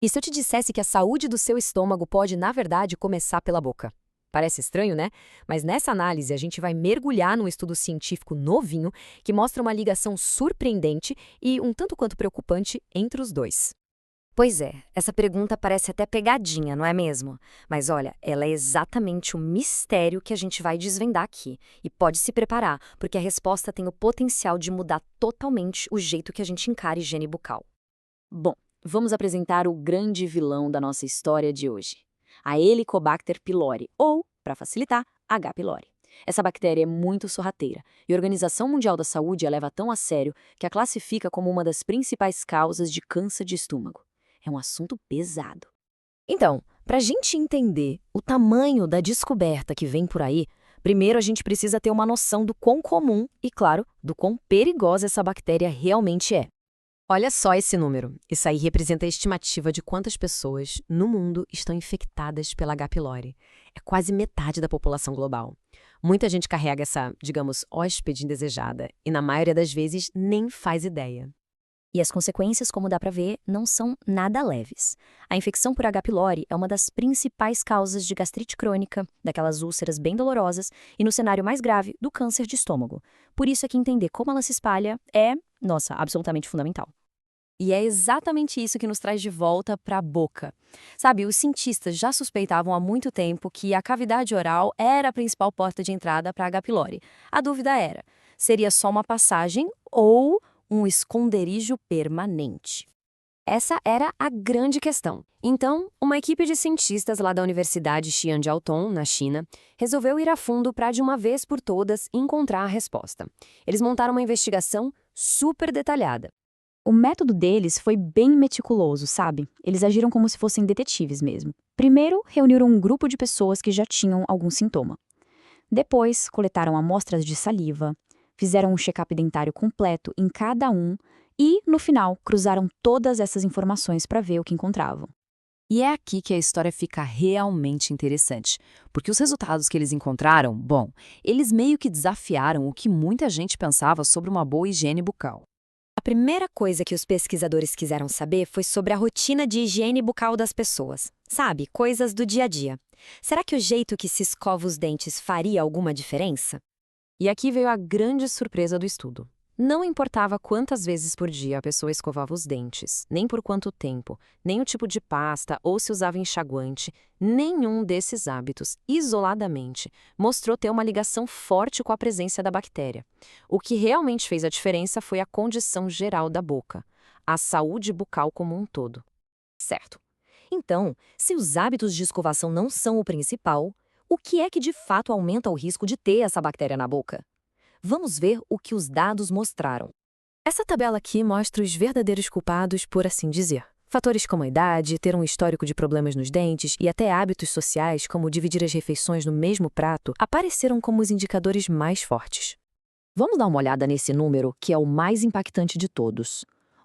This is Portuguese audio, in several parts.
E se eu te dissesse que a saúde do seu estômago pode, na verdade, começar pela boca? Parece estranho, né? Mas nessa análise a gente vai mergulhar num estudo científico novinho que mostra uma ligação surpreendente e um tanto quanto preocupante entre os dois. Pois é, essa pergunta parece até pegadinha, não é mesmo? Mas olha, ela é exatamente o mistério que a gente vai desvendar aqui. E pode se preparar, porque a resposta tem o potencial de mudar totalmente o jeito que a gente encara higiene bucal. Bom, vamos apresentar o grande vilão da nossa história de hoje, a Helicobacter pylori, ou, para facilitar, H. pylori. Essa bactéria é muito sorrateira e a Organização Mundial da Saúde a leva tão a sério que a classifica como uma das principais causas de câncer de estômago. É um assunto pesado. Então, para a gente entender o tamanho da descoberta que vem por aí, primeiro a gente precisa ter uma noção do quão comum e, claro, do quão perigosa essa bactéria realmente é. Olha só esse número. Isso aí representa a estimativa de quantas pessoas no mundo estão infectadas pela H. pylori. É quase metade da população global. Muita gente carrega essa, digamos, hóspede indesejada e, na maioria das vezes, nem faz ideia. E as consequências, como dá para ver, não são nada leves. A infecção por H. pylori é uma das principais causas de gastrite crônica, daquelas úlceras bem dolorosas, e no cenário mais grave, do câncer de estômago. Por isso é que entender como ela se espalha é, nossa, absolutamente fundamental. E é exatamente isso que nos traz de volta para a boca. Sabe, os cientistas já suspeitavam há muito tempo que a cavidade oral era a principal porta de entrada para H. pylori. A dúvida era, seria só uma passagem ou um esconderijo permanente? Essa era a grande questão. Então, uma equipe de cientistas lá da Universidade Xian-Jiaotong, na China, resolveu ir a fundo para, de uma vez por todas, encontrar a resposta. Eles montaram uma investigação super detalhada. O método deles foi bem meticuloso, sabe? Eles agiram como se fossem detetives mesmo. Primeiro, reuniram um grupo de pessoas que já tinham algum sintoma. Depois, coletaram amostras de saliva, fizeram um check-up dentário completo em cada um e, no final, cruzaram todas essas informações para ver o que encontravam. E é aqui que a história fica realmente interessante, porque os resultados que eles encontraram, bom, eles meio que desafiaram o que muita gente pensava sobre uma boa higiene bucal. A primeira coisa que os pesquisadores quiseram saber foi sobre a rotina de higiene bucal das pessoas. Sabe, coisas do dia a dia. Será que o jeito que se escova os dentes faria alguma diferença? E aqui veio a grande surpresa do estudo. Não importava quantas vezes por dia a pessoa escovava os dentes, nem por quanto tempo, nem o tipo de pasta ou se usava enxaguante, nenhum desses hábitos, isoladamente, mostrou ter uma ligação forte com a presença da bactéria. O que realmente fez a diferença foi a condição geral da boca, a saúde bucal como um todo. Certo. Então, se os hábitos de escovação não são o principal, o que é que de fato aumenta o risco de ter essa bactéria na boca? Vamos ver o que os dados mostraram. Essa tabela aqui mostra os verdadeiros culpados, por assim dizer. Fatores como a idade, ter um histórico de problemas nos dentes e até hábitos sociais, como dividir as refeições no mesmo prato, apareceram como os indicadores mais fortes. Vamos dar uma olhada nesse número, que é o mais impactante de todos.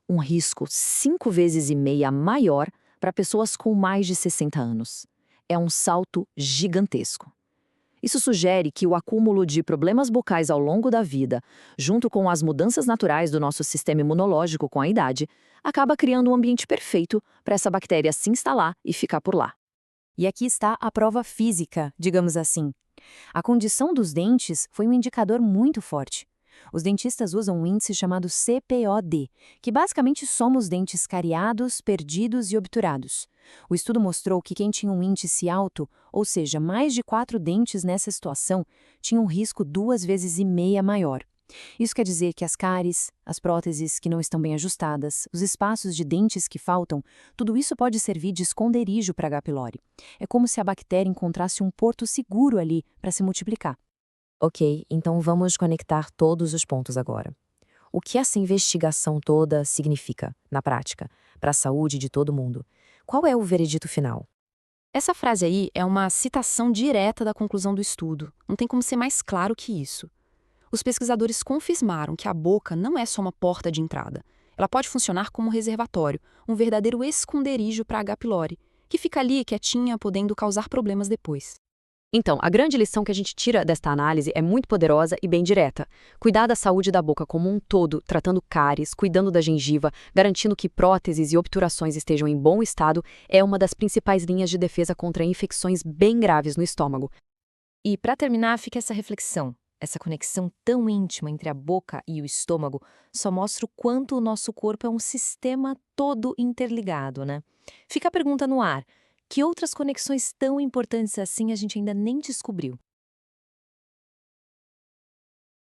Um risco 5,5 vezes maior para pessoas com mais de 60 anos. É um salto gigantesco. Isso sugere que o acúmulo de problemas bucais ao longo da vida, junto com as mudanças naturais do nosso sistema imunológico com a idade, acaba criando um ambiente perfeito para essa bactéria se instalar e ficar por lá. E aqui está a prova física, digamos assim. A condição dos dentes foi um indicador muito forte. Os dentistas usam um índice chamado CPOD, que basicamente soma os dentes cariados, perdidos e obturados. O estudo mostrou que quem tinha um índice alto, ou seja, mais de 4 dentes nessa situação, tinha um risco 2,5 vezes maior. Isso quer dizer que as cáries, as próteses que não estão bem ajustadas, os espaços de dentes que faltam, tudo isso pode servir de esconderijo para H. pylori. É como se a bactéria encontrasse um porto seguro ali para se multiplicar. Ok, então vamos conectar todos os pontos agora. O que essa investigação toda significa, na prática, para a saúde de todo mundo? Qual é o veredito final? Essa frase aí é uma citação direta da conclusão do estudo. Não tem como ser mais claro que isso. Os pesquisadores confirmaram que a boca não é só uma porta de entrada. Ela pode funcionar como um reservatório, um verdadeiro esconderijo para H. pylori, que fica ali quietinha, podendo causar problemas depois. Então, a grande lição que a gente tira desta análise é muito poderosa e bem direta. Cuidar da saúde da boca como um todo, tratando cáries, cuidando da gengiva, garantindo que próteses e obturações estejam em bom estado, é uma das principais linhas de defesa contra infecções bem graves no estômago. E para terminar, fica essa reflexão. Essa conexão tão íntima entre a boca e o estômago só mostra o quanto o nosso corpo é um sistema todo interligado, né? Fica a pergunta no ar: que outras conexões tão importantes assim a gente ainda nem descobriu?